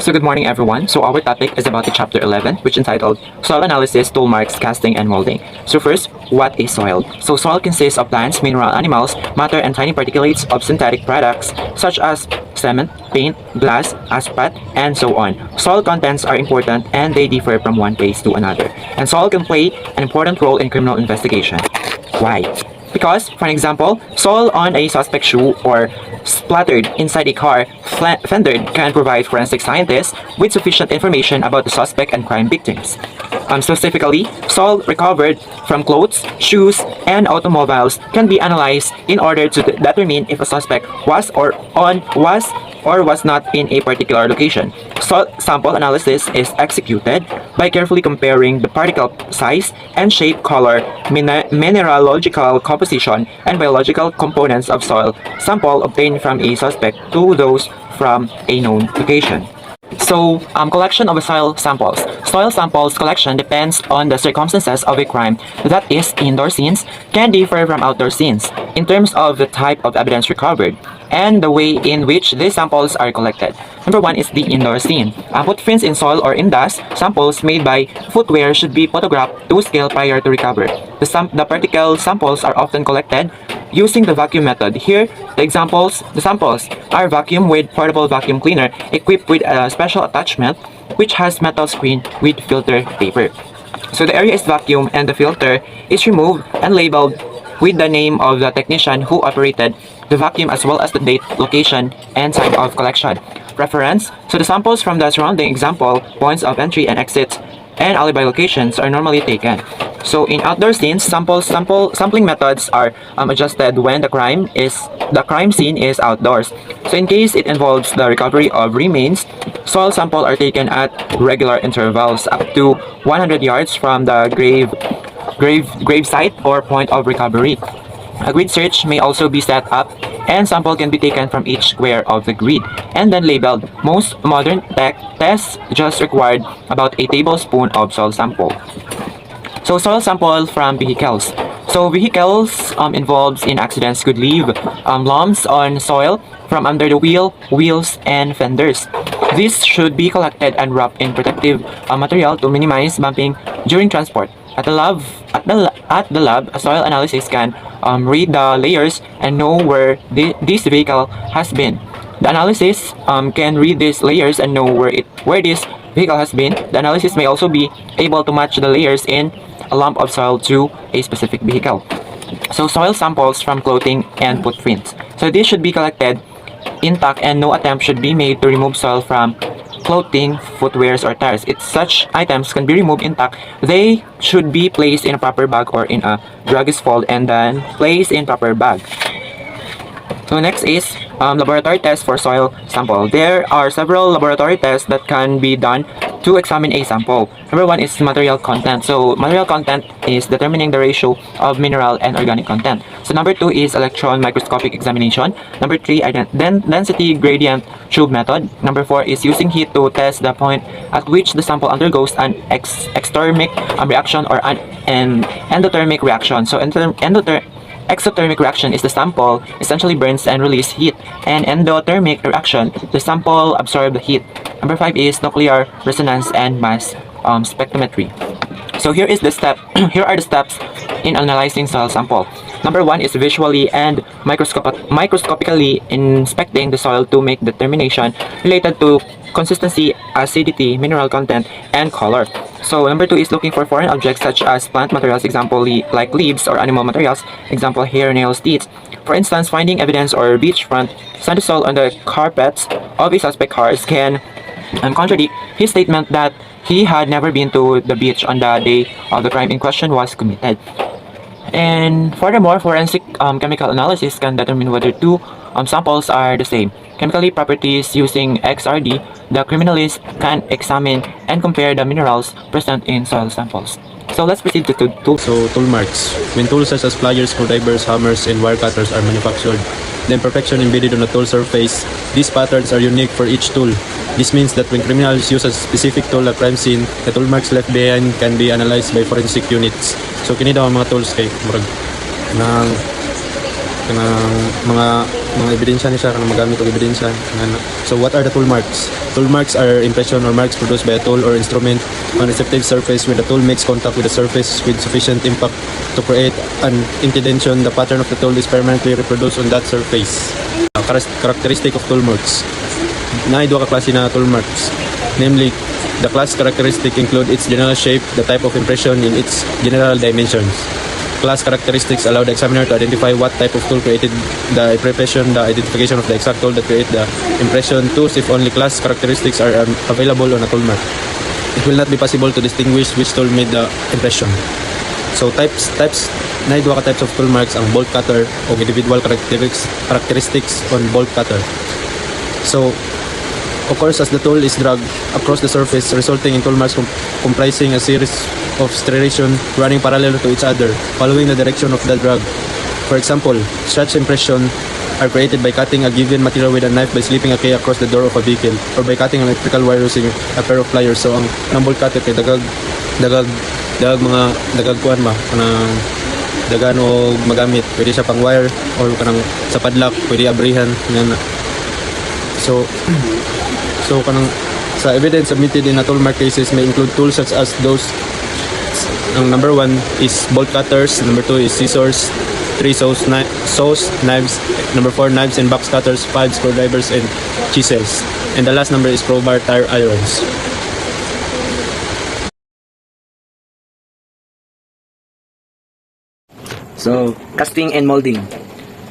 So good morning everyone. So our topic is about the chapter 11, which entitled Soil Analysis, Tool Marks, Casting and Molding. So first, what is soil? So soil consists of plants, mineral animals, matter and tiny particulates of synthetic products such as cement, paint, glass, asphalt, and so on. Soil contents are important and they differ from one place to another. And soil can play an important role in criminal investigation. Why? Because, for an example, soil on a suspect shoe or splattered inside a car fender can provide forensic scientists with sufficient information about the suspect and crime victims. Specifically, soil recovered from clothes, shoes, and automobiles can be analyzed in order to determine if a suspect was or was not in a particular location. Soil sample analysis is executed by carefully comparing the particle size and shape, color, mineralogical composition, and biological components of soil sample obtained from a suspect to those from a known location. So, collection of soil samples. Soil samples collection depends on the circumstances of a crime, that is, indoor scenes can differ from outdoor scenes in terms of the type of evidence recovered and the way in which these samples are collected. Number one is the indoor scene. Footprints in soil or in dust, samples made by footwear should be photographed to scale prior to recovery. The particle samples are often collected using the vacuum method. Here, the samples are vacuumed with portable vacuum cleaner equipped with a special attachment which has metal screen with filter paper. So the area is vacuumed and the filter is removed and labeled with the name of the technician who operated the vacuum as well as the date, location, and time of collection. Reference: so the samples from the surrounding example points of entry and exits and alibi locations are normally taken. So in outdoor scenes, sampling methods are adjusted when the crime scene is outdoors. So in case it involves the recovery of remains, soil samples are taken at regular intervals up to 100 yards from the grave site or point of recovery. A grid search may also be set up and sample can be taken from each square of the grid and then labeled. Most modern tech tests just required about a tablespoon of soil sample. So soil sample from vehicles. So vehicles involved in accidents could leave lumps on soil from under the wheels, and fenders. This should be collected and wrapped in protective material to minimize bumping during transport. At the lab, a soil analysis can read the layers and know where this vehicle has been. The analysis can read these layers and know where this vehicle has been. The analysis may also be able to match the layers in a lump of soil to a specific vehicle. So soil samples from clothing and footprints. So this should be collected intact and no attempt should be made to remove soil from clothing, footwears, or tires. If such items can be removed intact, they should be placed in a proper bag or in a druggist fold and then placed in proper bag. So next is laboratory test for soil sample. There are several laboratory tests that can be done to examine a sample. Number one is material content. So material content is determining the ratio of mineral and organic content. So number two is electron microscopic examination. Number three, density gradient tube method. Number four is using heat to test the point at which the sample undergoes an exothermic reaction or an endothermic reaction. So exothermic reaction is the sample essentially burns and releases heat, and endothermic reaction, the sample absorbs the heat. Number five is nuclear resonance and mass spectrometry. So here are the steps in analyzing soil sample. Number one is visually and microscopically inspecting the soil to make determination related to consistency, acidity, mineral content, and color. So number two is looking for foreign objects such as plant materials, example like leaves, or animal materials, example hair, nails, teeth. For instance, finding evidence or beachfront sandy soil on the carpets of a suspect cars can contradict his statement that he had never been to the beach on the day of the crime in question was committed. And furthermore, forensic chemical analysis can determine whether two samples are the same. Chemically properties using XRD, the criminalist can examine and compare the minerals present in soil samples. So let's proceed to tools. So tool marks. When tools such as pliers, screwdrivers, hammers, and wire cutters are manufactured, the imperfection embedded on the tool surface, these patterns are unique for each tool. This means that when criminals use a specific tool at crime scene, the tool marks left behind can be analyzed by forensic units. So kini daw ang mga tools kay murag nang kanang mga ebidensya ni siya kanang magamit og ebidensya kanang. So what are the tool marks? Tool marks are impression or marks produced by a tool or instrument on a receptive surface where the tool makes contact with the surface with sufficient impact to create an indentation. The pattern of the tool is permanently reproduced on that surface. Characteristic of tool marks. Naay duha ka klase na tool marks. Namely, the class characteristic include its general shape, the type of impression in its general dimensions. Class characteristics allow the examiner to identify what type of tool created the impression, the identification of the exact tool that created the impression. Tools, if only class characteristics are available on a tool mark, it will not be possible to distinguish which tool made the impression. So types na duha ka types of tool marks ang bolt cutter o individual characteristics on bolt cutter. So occurs as the tool is dragged across the surface, resulting in tool marks comprising a series of striations running parallel to each other, following the direction of the drag. For example, such impression are created by cutting a given material with a knife by slipping a key across the door of a vehicle, or by cutting an electrical wire using a pair of pliers. So ang bolt cutter kay dagag kuan ba kanang dagan o magamit, pwede siya pang wire or kanang sa padlock, pwede abrihan nga. So kanang sa evidence submitted in a tool mark cases may include tools such as those. Ang number 1 is bolt cutters, number 2 is scissors, 3 saws, knives, number 4 knives and box cutters, 5 screwdrivers and chisels, and the last number is crowbar, tire irons. So, casting and molding.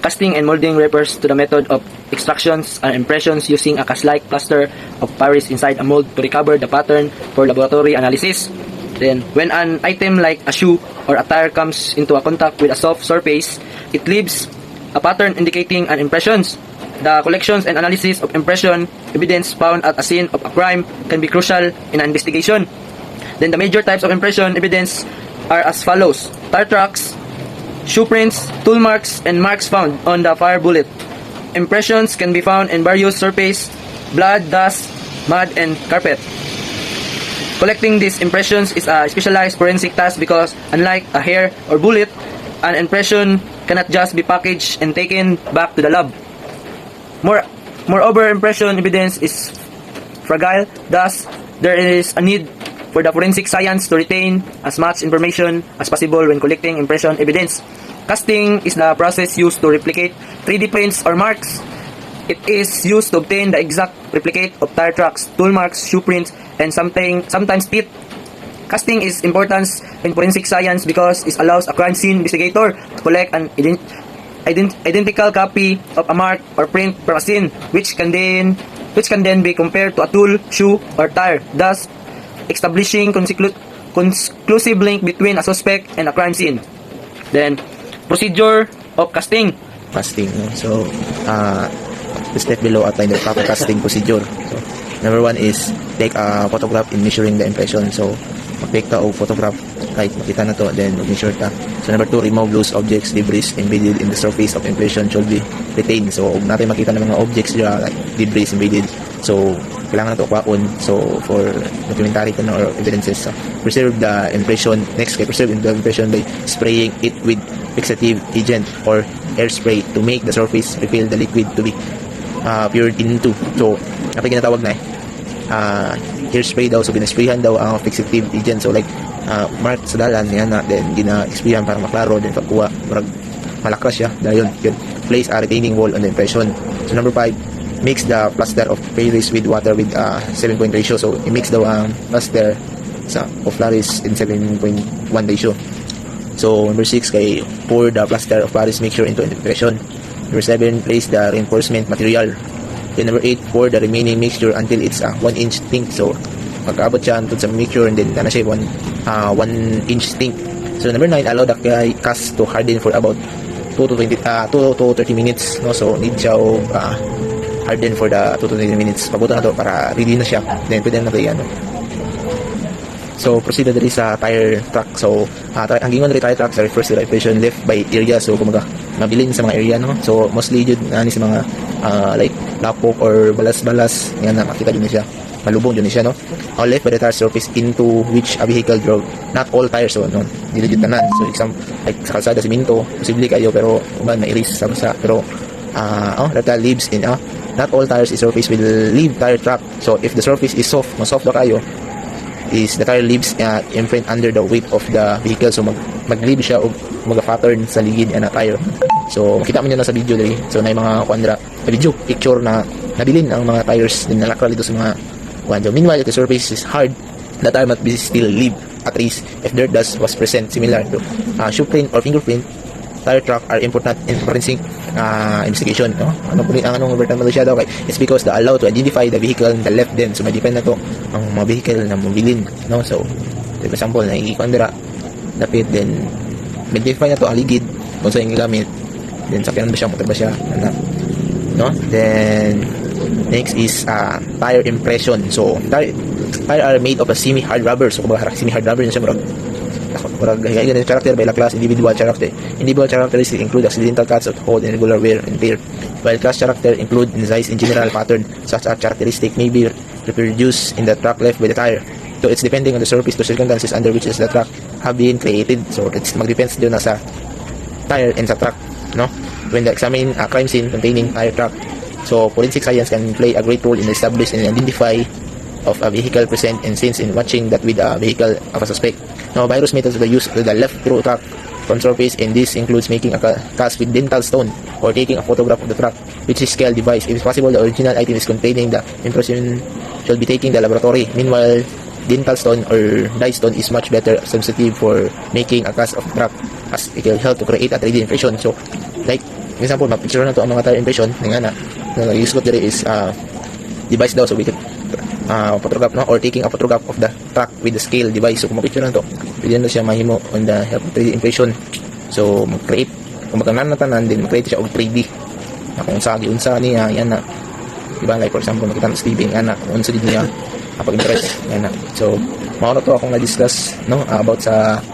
Casting and molding refers to the method of extractions and impressions using a cast-like plaster of Paris inside a mold to recover the pattern for laboratory analysis. Then, when an item like a shoe or a tire comes into a contact with a soft surface, it leaves a pattern indicating an impressions. The collections and analysis of impression evidence found at a scene of a crime can be crucial in an investigation. Then, the major types of impression evidence are as follows: tire tracks, shoe prints, tool marks, and marks found on the fire bullet. Impressions can be found in various surface, blood, dust, mud, and carpet. Collecting these impressions is a specialized forensic task because, unlike a hair or bullet, an impression cannot just be packaged and taken back to the lab. Moreover, impression evidence is fragile, thus there is a need for the forensic science to retain as much information as possible when collecting impression evidence. Casting is the process used to replicate 3D prints or marks. It is used to obtain the exact replicate of tire tracks, tool marks, shoe prints, and sometimes teeth. Casting is important in forensic science because it allows a crime scene investigator to collect an identical copy of a mark or print from a scene, which can then be compared to a tool, shoe, or tire, thus establishing conclusive link between a suspect and a crime scene. Then, procedure of casting. Casting. So, the step below outline the proper casting procedure. So, number 1 is take a photograph in measuring the impression. So, mag-take ka o photograph kahit makita na to, then mag-measure ka. So, number 2, remove loose objects, debris embedded in the surface of impression should be retained. So, kung natin makita ng mga objects dyan, like debris embedded, so, kailangan na ito kwaon. So, for documentary ka na or evidences. So, preserve the impression. Next, preserve the impression by spraying it with fixative agent or airspray to make the surface refill the liquid to be poured into. So, kapag ginatawag na hairspray daw, so ginasprayhan daw ang fixative agent. So, like, mark sa dalan, yan na, then gina-sprayan para maklaro, then pagkuha, malakras siya, dahil yun, place a retaining wall on the impression. So, number 5, mix the plaster of Paris with water with 7-point ratio. So, i-mix daw ang plaster of Paris in 7.1 ratio. So, number 6, kay pour the plaster of Paris mixture into an impression. Number 7, place the reinforcement material. Then number 8, pour the remaining mixture until it's 1 inch thick. So, pagkaabot siya until sa mixture, and then na siya 1 inch thick. So, number 9, allow the cast to harden for about 2 to 30 minutes. No? So, need siya harden for the 2 to 30 minutes. Pabuto na to para ready na siya. Then, pwede na ito So, proceed na dali sa tire track. So, ang gingon dali tire track refers to the impression left by area. So, kumaga, mabilin sa mga area, no? So, mostly yun, sa mga, like, lapok or balas-balas. Yan na, makita din siya. malubong dyan siya, no? All left by the tire surface into which a vehicle drove. Not all tires, so, no? Diligid tanan. So, like sa kalsada, siminto, posible kayo, pero, may risk sa basa. Pero, that leaves in, not all tires is surface will leave tire track. So, if the surface is soft, mas soft na kayo, is the tire leaves imprint under the weight of the vehicle. So, mag-leave siya o mag-pattern sa ligid na tire. So, makita mo nyo na sa video dali. So, na yung mga video, picture na nabilin ang mga tires din nalakral dito sa mga kwanjo. Meanwhile, if the surface is hard, the tire must be still leave at least if dirt dust was present. Similar to shoe print or fingerprint, tire track are important in forensic investigation, no? Anong overtime siya daw kay it's because the allow to identify the vehicle in the left then. So, may depend na to ang mga vehicle na mobilin, no? So, for example, naikikondra dapat then identify na to ang ligid kung saan yung gamit, then sakyan ba siya, motor ba siya, no? Then next is tire impression. So tire are made of a semi-hard rubber. So semi-hard rubber na siya murag ganyan character by la class individual character. Individual characteristics include accidental cuts of hole and regular wear and tear, while class character include size and general pattern. Such a characteristic may be reproduced in the track left by the tire. So it's depending on the surface to circumstances under which the track have been created. So it's mag-depends doon na sa tire and sa track, no? When they examine a crime scene containing tire track, so forensic science can play a great role in establishing and identify of a vehicle present and scenes in watching that with a vehicle of a suspect. Now, various methods are used to the left through track from surface, and this includes making a cast with dental stone or taking a photograph of the track, which is scale device. If it's possible, the original item is containing the impression should be taken to the laboratory. Meanwhile, dental stone or dye stone is much better sensitive for making a cast of the track, as it will help to create a 3D impression. So, like, for example, mapicture na to ang mga tire impression nga na use ko diri is device daw, so we could photograph, no, or taking a photograph of the track with the scale device. So kung mapicture na to, pwede na siya mahimo on the help of 3D impression. So mag-create, kung magkanan na tanan, then mag-create siya og 3D na kung sa giunsa niya, yan na, diba, like for example makita na Stevie yan na kung unsa niya pag-impress, yan na. So mao na to akong na-discuss, no, about sa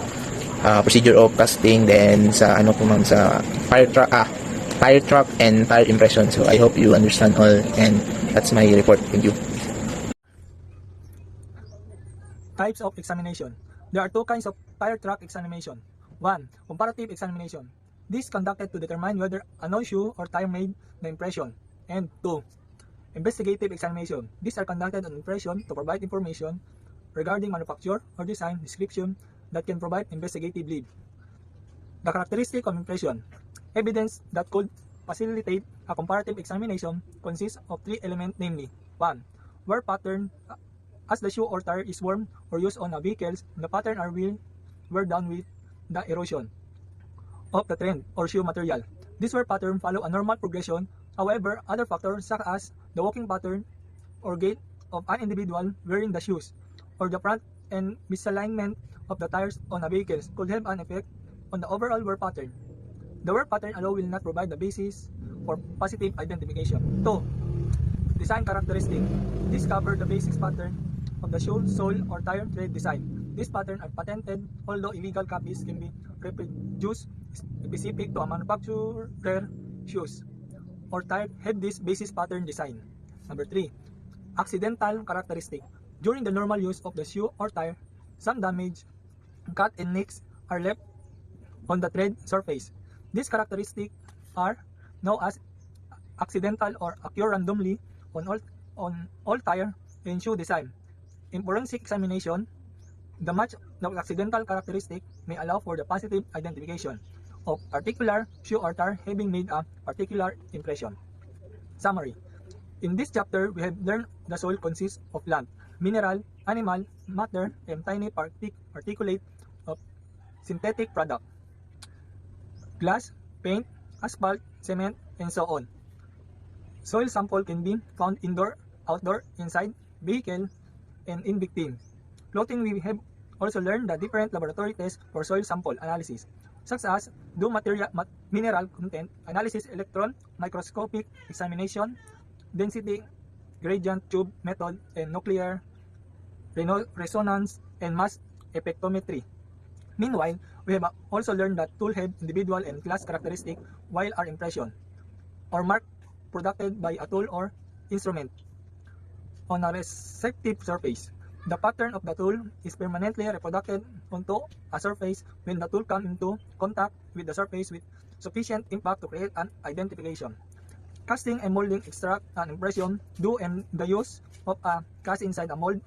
procedure of casting, then sa ano po ma'am, sa tire track and tire impression. So I hope you understand all, and that's my report. Thank you. Types of examination. There are two kinds of tire track examination. 1. Comparative examination. This is conducted to determine whether a known shoe or tire made the impression. And 2. Investigative examination. These are conducted on impression to provide information regarding manufacture or design description that can provide investigative lead. The characteristic of impression. Evidence that could facilitate a comparative examination consists of 3 elements, namely 1. Wear pattern. As the shoe or tire is worn or used on a vehicle, the pattern are will wear down with the erosion of the trend or shoe material. This wear pattern follow a normal progression. However, other factors such as the walking pattern or gait of an individual wearing the shoes or the front and misalignment of the tires on a vehicle could have an effect on the overall wear pattern. The wear pattern alone will not provide the basis for positive identification. 2. Design characteristic. This covers the basic pattern of the shoe, sole, or tire tread design. This pattern are patented, although illegal copies can be reproduced specific to a manufacturer shoes or tire have this basis pattern design. Number 3. Accidental characteristic. During the normal use of the shoe or tire, some damage, cut and nicks are left on the tread surface. These characteristics are known as accidental or occur randomly on all tire and shoe design. In forensic examination, the match of accidental characteristic may allow for the positive identification of particular shoe or tire having made a particular impression. Summary. In this chapter, we have learned the soil consists of land, mineral, animal, matter, and tiny particulate of synthetic product, glass, paint, asphalt, cement, and so on. Soil sample can be found indoor, outdoor, inside, vehicle, and in victim. Clothing, we have also learned the different laboratory tests for soil sample analysis, such as do mineral content analysis, electron microscopic examination, density gradient tube method, and nuclear resonance and mass spectrometry. Meanwhile, we have also learned that tool have individual and class characteristic, while are impression or mark produced by a tool or instrument. on a receptive surface. The pattern of the tool is permanently reproduced onto a surface when the tool comes into contact with the surface with sufficient impact to create an identification. Casting and molding extract an impression due in the use of a cast inside a mold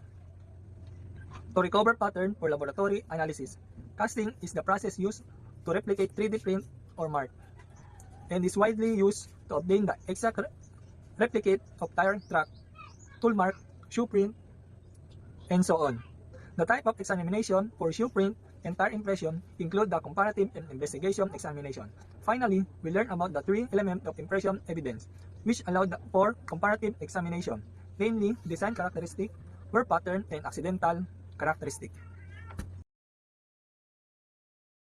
to recover pattern for laboratory analysis. Casting is the process used to replicate 3D print or mark, and is widely used to obtain the exact replicate of tire track, tool mark, shoe print, and so on. The type of examination for shoe print and tire impression include the comparative and investigation examination. Finally, we learn about the three elements of impression evidence, which allow for comparative examination, namely design characteristic, wear pattern, and accidental characteristic.